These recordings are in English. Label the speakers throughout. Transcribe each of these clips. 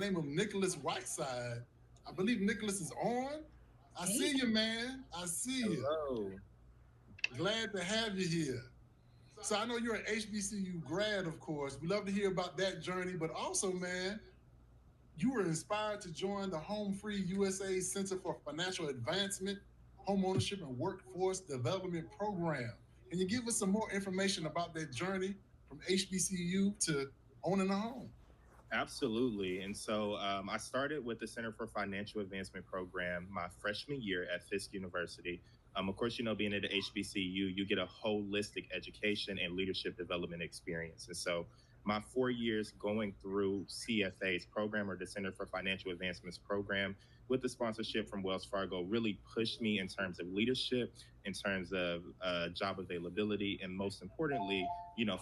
Speaker 1: name of Nickolas Whiteside. I believe Nickolas is on. I
Speaker 2: Hey,
Speaker 1: see you, man. I see you.
Speaker 3: Hello.
Speaker 1: Glad to have you here. So I know you're an HBCU grad, of course. We love to hear about that journey, but also, man, you were inspired to join the HomeFree-USA Center for Financial Advancement, Homeownership, and Workforce Development Program. Can you give us some more information about that journey from HBCU to owning a home?
Speaker 3: Absolutely. And so I started with the Center for Financial Advancement program my freshman year at Fisk University. Of course, being at the HBCU, you get a holistic education and leadership development experience. And so my 4 years going through CFA's program, or the Center for Financial Advancements program, with the sponsorship from Wells Fargo, really pushed me in terms of leadership, in terms of job availability, and most importantly,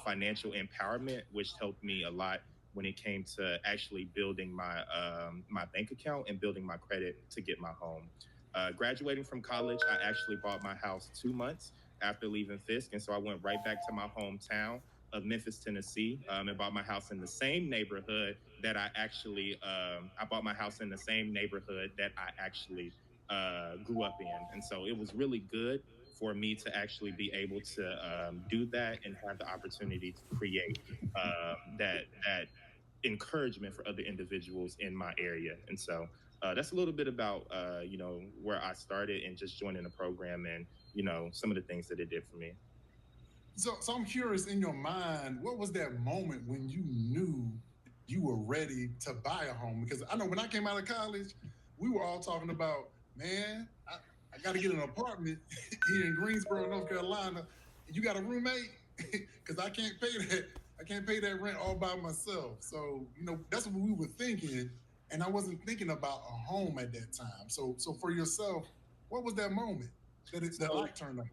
Speaker 3: financial empowerment, which helped me a lot when it came to actually building my bank account and building my credit to get my home. Graduating from college, I actually bought my house 2 months after leaving Fisk, and so I went right back to my hometown of Memphis, Tennessee, and bought my house in the same neighborhood that I bought my house in the same neighborhood that I actually grew up in, and so it was really good for me to actually be able to do that and have the opportunity to create that encouragement for other individuals in my area. And so that's a little bit about where I started and just joining the program and some of the things that it did for me.
Speaker 1: So I'm curious, in your mind, what was that moment when you knew you were ready to buy a home? Because I know when I came out of college, we were all talking about, man, I got to get an apartment here in Greensboro, North Carolina. You got a roommate? Because I can't pay that. I can't pay that rent all by myself. So that's what we were thinking, and I wasn't thinking about a home at that time. So for yourself, what was that moment that
Speaker 3: So
Speaker 1: light turned on?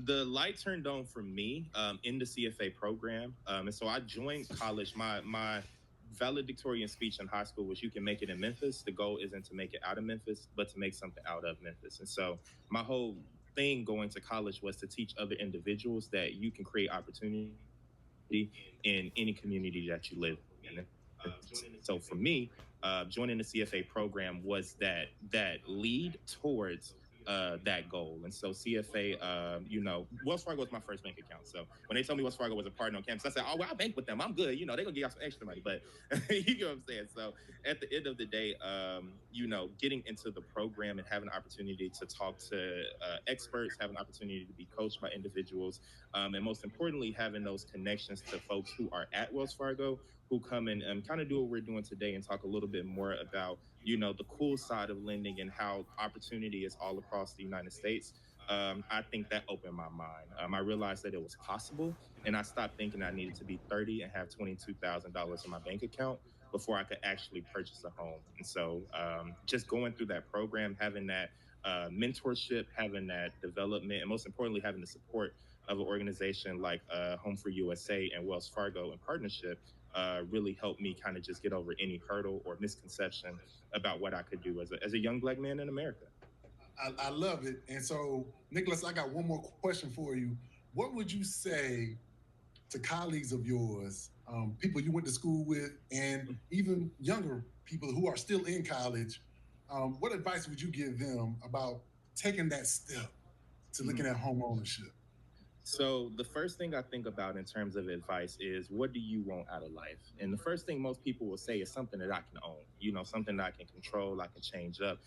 Speaker 3: the light turned on for me in the CFA program, and so I joined college. My valedictorian speech in high school was, "You can make it in Memphis. The goal isn't to make it out of Memphis, but to make something out of Memphis." And so my whole thing going to college was to teach other individuals that you can create opportunity in any community that you live in. So for me, joining the CFA program was that lead towards that goal. And so CFA, Wells Fargo was my first bank account. So when they told me Wells Fargo was a partner on campus, I said, "Oh, well, I'll bank with them. I'm good. They're gonna give y'all some extra money." But you know what I'm saying? So at the end of the day, getting into the program and having an opportunity to talk to experts, having an opportunity to be coached by individuals, and most importantly, having those connections to folks who are at Wells Fargo, who come in and kind of do what we're doing today and talk a little bit more about, the cool side of lending and how opportunity is all across the United States. I think that opened my mind. I realized that it was possible, and I stopped thinking I needed to be 30 and have $22,000 in my bank account before I could actually purchase a home. And so, just going through that program, having that mentorship, having that development, and most importantly, having the support of an organization like HomeFree-USA and Wells Fargo in partnership, really helped me kind of just get over any hurdle or misconception about what I could do as a young Black man in America.
Speaker 1: I love it. And so, Nickolas, I got one more question for you. What would you say to colleagues of yours, people you went to school with, and even younger people who are still in college? What advice would you give them about taking that step to looking at home ownership?
Speaker 3: So the first thing I think about in terms of advice is, what do you want out of life? And the first thing most people will say is something that I can own, something that I can control, I can change up,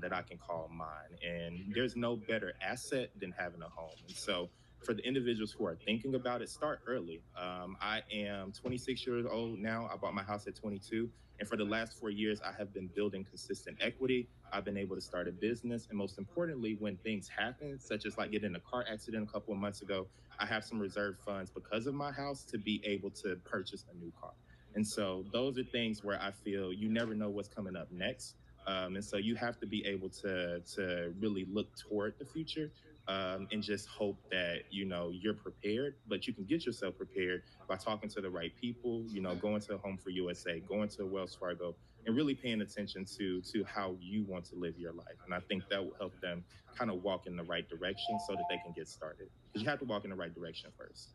Speaker 3: that I can call mine. And there's no better asset than having a home. And so for the individuals who are thinking about it, start early. I am 26 years old now. I bought my house at 22. And for the last 4 years, I have been building consistent equity. I've been able to start a business. And most importantly, when things happen, such as like getting in a car accident a couple of months ago, I have some reserve funds because of my house to be able to purchase a new car. And so those are things where I feel you never know what's coming up next. And so you have to be able to really look toward the future, and just hope that you're prepared. But you can get yourself prepared by talking to the right people. Going to Home for USA, going to Wells Fargo, and really paying attention to how you want to live your life. And I think that will help them kind of walk in the right direction so that they can get started. Because you have to walk in the right direction first.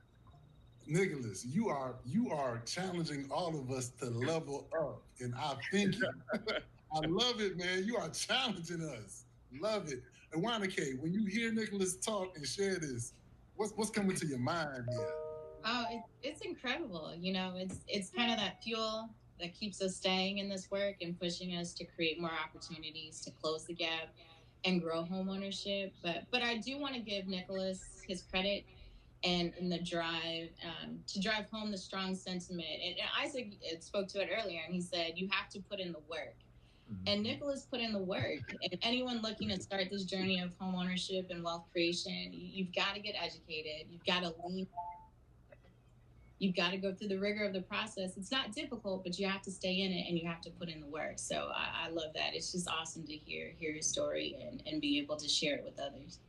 Speaker 1: Nickolas, you are challenging all of us to level up in our thinking. I love it, man. You are challenging us. Love it. And Wanda K, when you hear Nickolas talk and share this, what's coming to your mind here?
Speaker 2: Oh, it's incredible. You know, it's kind of that fuel that keeps us staying in this work and pushing us to create more opportunities to close the gap and grow home ownership. But I do want to give Nickolas his credit and in the drive to drive home the strong sentiment. And Isaac spoke to it earlier, and he said you have to put in the work. And Nickolas put in the work. And anyone looking to start this journey of home ownership and wealth creation, you've got to get educated. You've got to lean. You've got to go through the rigor of the process. It's not difficult, but you have to stay in it and you have to put in the work. So I love that. It's just awesome to hear his story and be able to share it with others.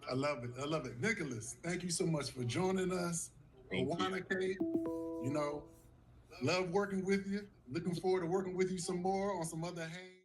Speaker 1: I love it. I love it. Nickolas, thank you so much for joining us.
Speaker 3: Thank you.
Speaker 1: Wanda K, you know, love working with you. Looking forward to working with you some more on some other hang.